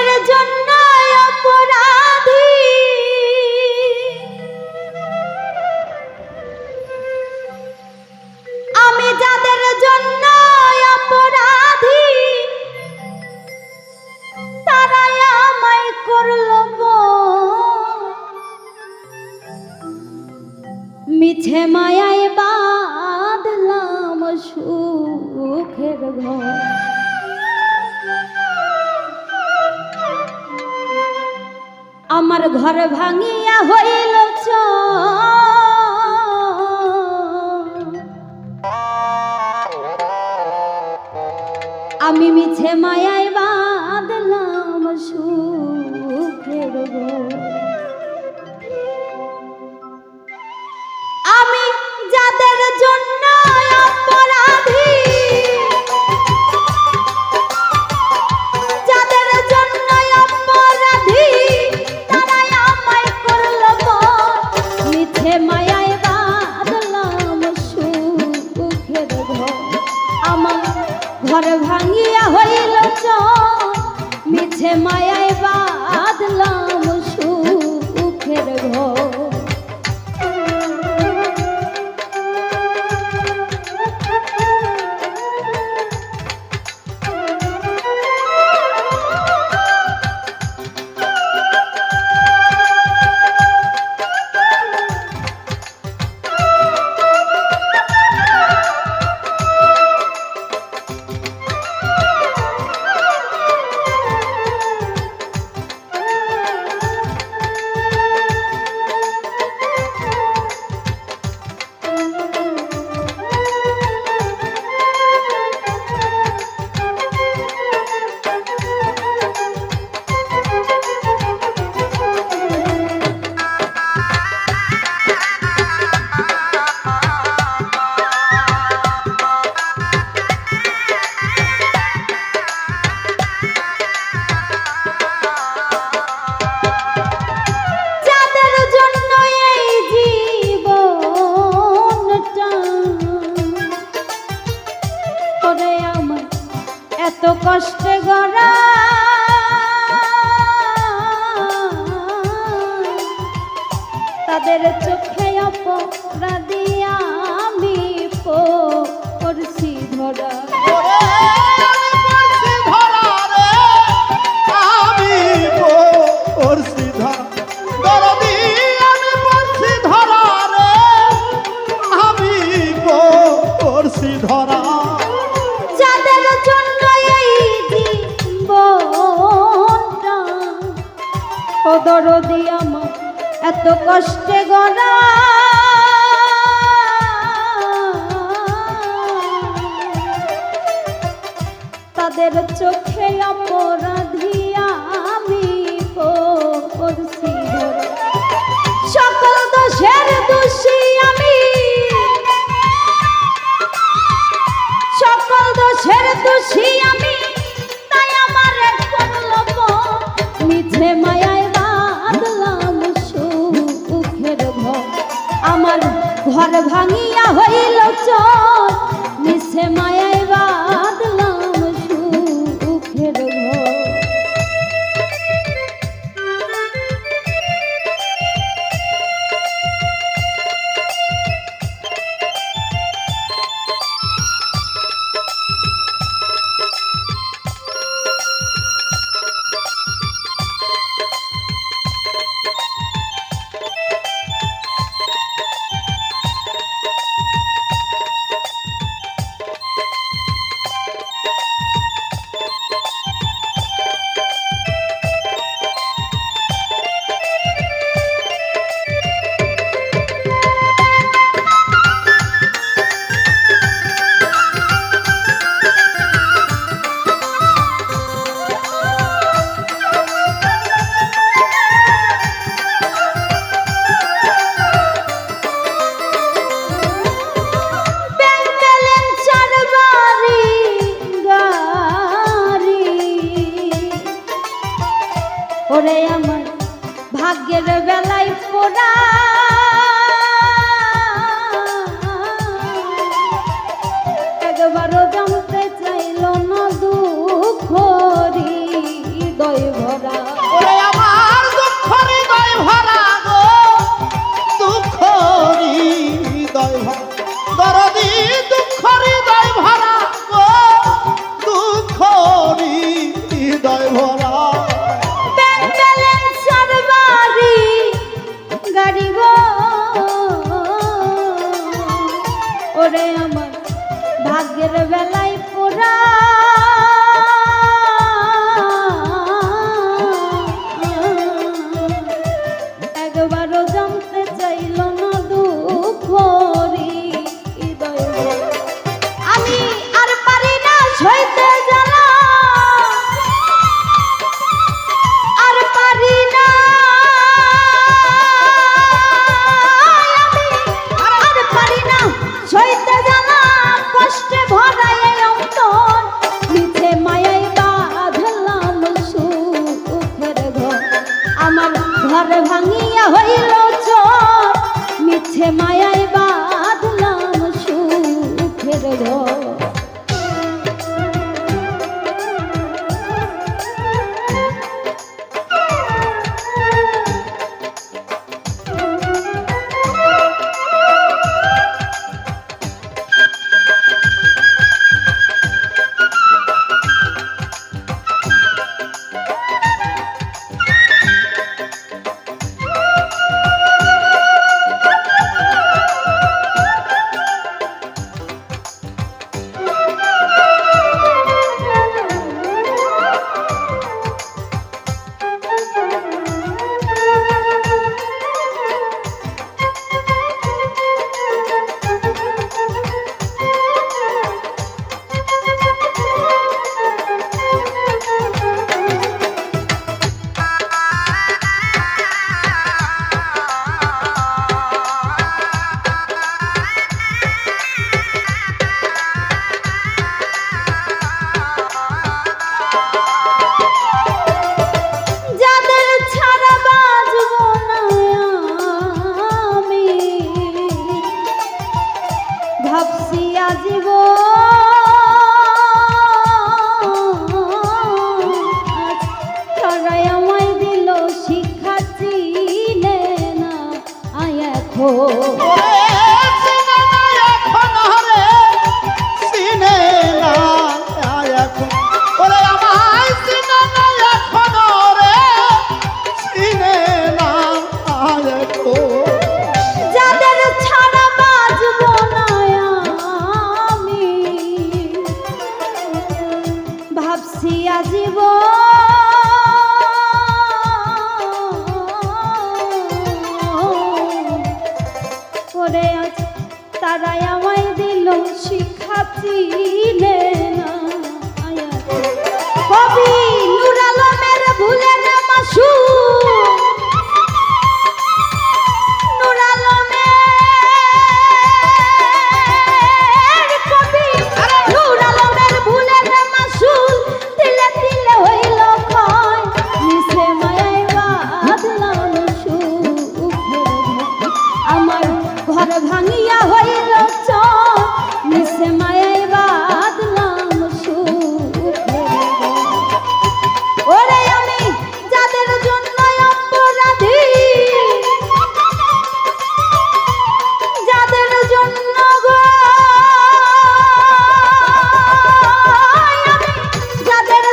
যাদের জন্য অপরাধী আমি যাদের জন্য অপরাধী তারাই আমায় করল মিছে মায়ায় বাঁধলাম সুখের ঘর আমার ঘর ভাঙিয়া হইল আমি মিছে মায়ায় বাঁধলাম সুখের ঘর আমি যাদের জন্য অপরাধী যাদের জন্য অপরাধী তারাই আমায় করল মিছে মায়ায় বাঁধলাম সুখের ঘর আমার ঘর ভাঙিয়া হইল মিছে মায়ায় বাঁধলাম সুখের ঘর এত কষ্টে গড়া তাদের চোখে অপরাধী আমি পড়ছি ধরা ধরা যাদের জন্য এই জীবনটা ও দরদি আমার এত কষ্টে গড়া তাদের চোখে অপরাধী আমি পড়ছি ধরা সকল দোষের দোষী আমি সকল দোষের দোষী আমি তাই আমার করল মিছে মায়ায় বাঁধলাম সুখের ঘর আমার ঘর ভাঙিয়া হইল মিছে মায়ায় বাঁধলাম সুখের ঘর ওরে আমার ভাগ্যের বেলায় পোড়া একবারও জানতে চাইল না দুঃখ হৃদয় ভরা ভাবছি আজীব করে আজ তারাই আমায় দিল শিক্ষা চিনে না কবি নূর আলমের ভুলের মাসু নূর আলমের কবি নূর আলমের ভুলের মাসুল তিলে তিলে হইল ক্ষয় নিচে মায়ায় বাঁধলাম সুখের আমার ঘর ভাঙিয়া হইল চর নিচে মায়ায় বাঁধলাম সুখের ওরে আমি যাদের জন্য অপরাধী যাদের জন্য গো আমি যাদের